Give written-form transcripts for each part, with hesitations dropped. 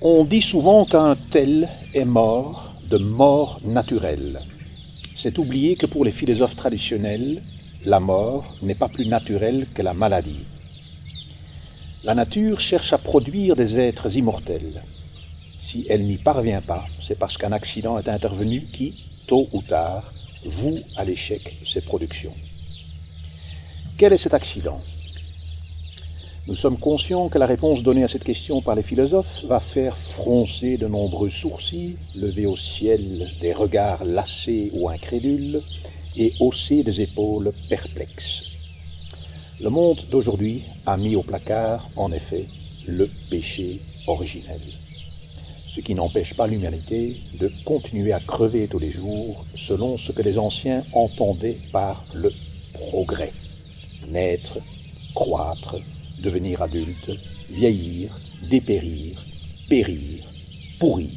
On dit souvent qu'un tel est mort de mort naturelle. C'est oublier que pour les philosophes traditionnels, la mort n'est pas plus naturelle que la maladie. La nature cherche à produire des êtres immortels. Si elle n'y parvient pas, c'est parce qu'un accident est intervenu qui, tôt ou tard, voue à l'échec ses productions. Quel est cet accident ? Nous sommes conscients que la réponse donnée à cette question par les philosophes va faire froncer de nombreux sourcils, lever au ciel des regards lassés ou incrédules et hausser des épaules perplexes. Le monde d'aujourd'hui a mis au placard, en effet, le péché originel. Ce qui n'empêche pas l'humanité de continuer à crever tous les jours selon ce que les anciens entendaient par le progrès. Naître, croître, devenir adulte, vieillir, dépérir, périr, pourrir.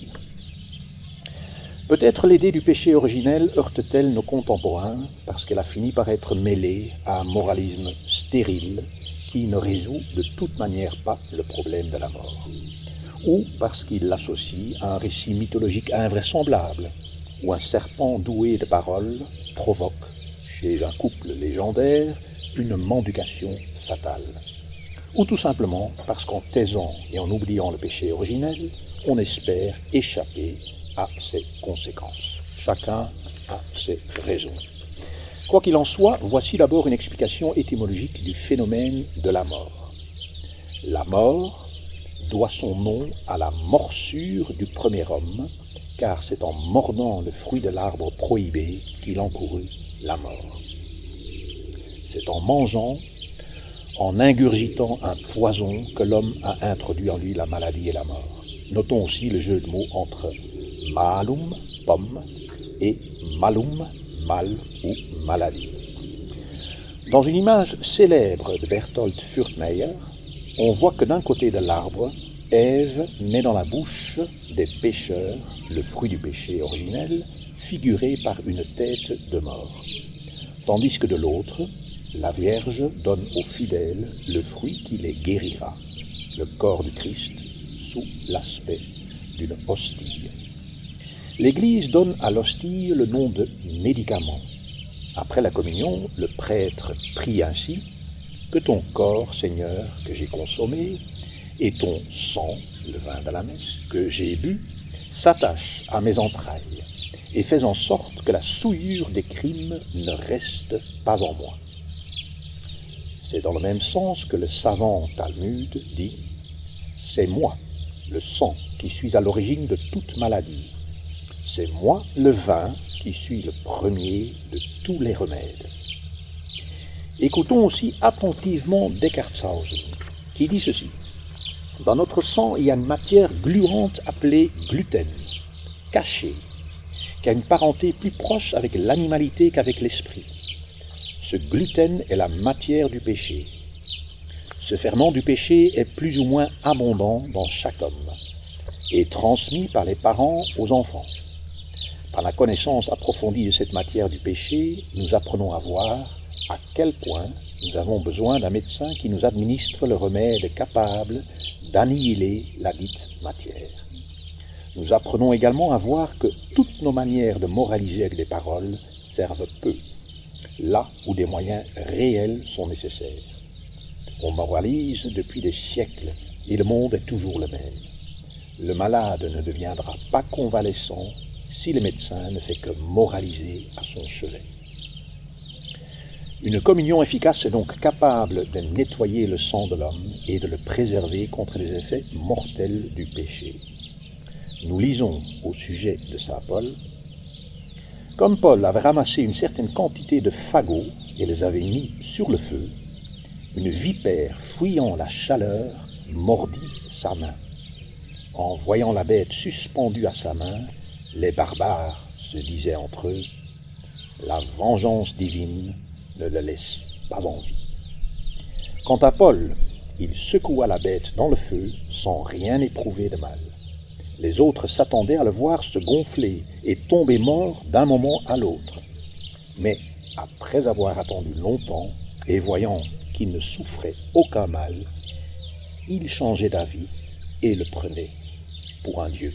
Peut-être l'idée du péché originel heurte-t-elle nos contemporains parce qu'elle a fini par être mêlée à un moralisme stérile qui ne résout de toute manière pas le problème de la mort, ou parce qu'il l'associe à un récit mythologique invraisemblable, où un serpent doué de paroles provoque, chez un couple légendaire, une mendication fatale. Ou tout simplement parce qu'en taisant et en oubliant le péché originel, on espère échapper à ses conséquences. Chacun a ses raisons. Quoi qu'il en soit, voici d'abord une explication étymologique du phénomène de la mort. La mort doit son nom à la morsure du premier homme, car c'est en mordant le fruit de l'arbre prohibé qu'il encourut la mort. C'est en mangeant, en ingurgitant un poison que l'homme a introduit en lui la maladie et la mort. Notons aussi le jeu de mots entre malum, pomme, et malum, mal ou maladie. Dans une image célèbre de Berthold Furtmeier, on voit que d'un côté de l'arbre, Ève met dans la bouche des pécheurs le fruit du péché originel, figuré par une tête de mort, tandis que de l'autre, la Vierge donne aux fidèles le fruit qui les guérira, le corps du Christ sous l'aspect d'une hostie. L'Église donne à l'hostie le nom de médicament. Après la communion, le prêtre prie ainsi « Que ton corps, Seigneur, que j'ai consommé, et ton sang, le vin de la messe, que j'ai bu, s'attache à mes entrailles, et fais en sorte que la souillure des crimes ne reste pas en moi. » C'est dans le même sens que le savant Talmud dit « C'est moi, le sang, qui suis à l'origine de toute maladie. C'est moi, le vin, qui suis le premier de tous les remèdes. » Écoutons aussi attentivement Deckartshausen, qui dit ceci. « Dans notre sang, il y a une matière gluante appelée gluten, cachée, qui a une parenté plus proche avec l'animalité qu'avec l'esprit. Ce gluten est la matière du péché. Ce ferment du péché est plus ou moins abondant dans chaque homme et transmis par les parents aux enfants. Par la connaissance approfondie de cette matière du péché, nous apprenons à voir à quel point nous avons besoin d'un médecin qui nous administre le remède capable d'annihiler la dite matière. Nous apprenons également à voir que toutes nos manières de moraliser avec des paroles servent peu, là où des moyens réels sont nécessaires. On moralise depuis des siècles et le monde est toujours le même. Le malade ne deviendra pas convalescent si le médecin ne fait que moraliser à son chevet. Une communion efficace est donc capable de nettoyer le sang de l'homme et de le préserver contre les effets mortels du péché. Nous lisons au sujet de saint Paul « Comme Paul avait ramassé une certaine quantité de fagots et les avait mis sur le feu, une vipère fuyant la chaleur mordit sa main. En voyant la bête suspendue à sa main, les barbares se disaient entre eux « La vengeance divine ne le laisse pas en vie. » Quant à Paul, il secoua la bête dans le feu sans rien éprouver de mal. Les autres s'attendaient à le voir se gonfler et tomber mort d'un moment à l'autre. Mais après avoir attendu longtemps et voyant qu'il ne souffrait aucun mal, il changeait d'avis et le prenait pour un Dieu.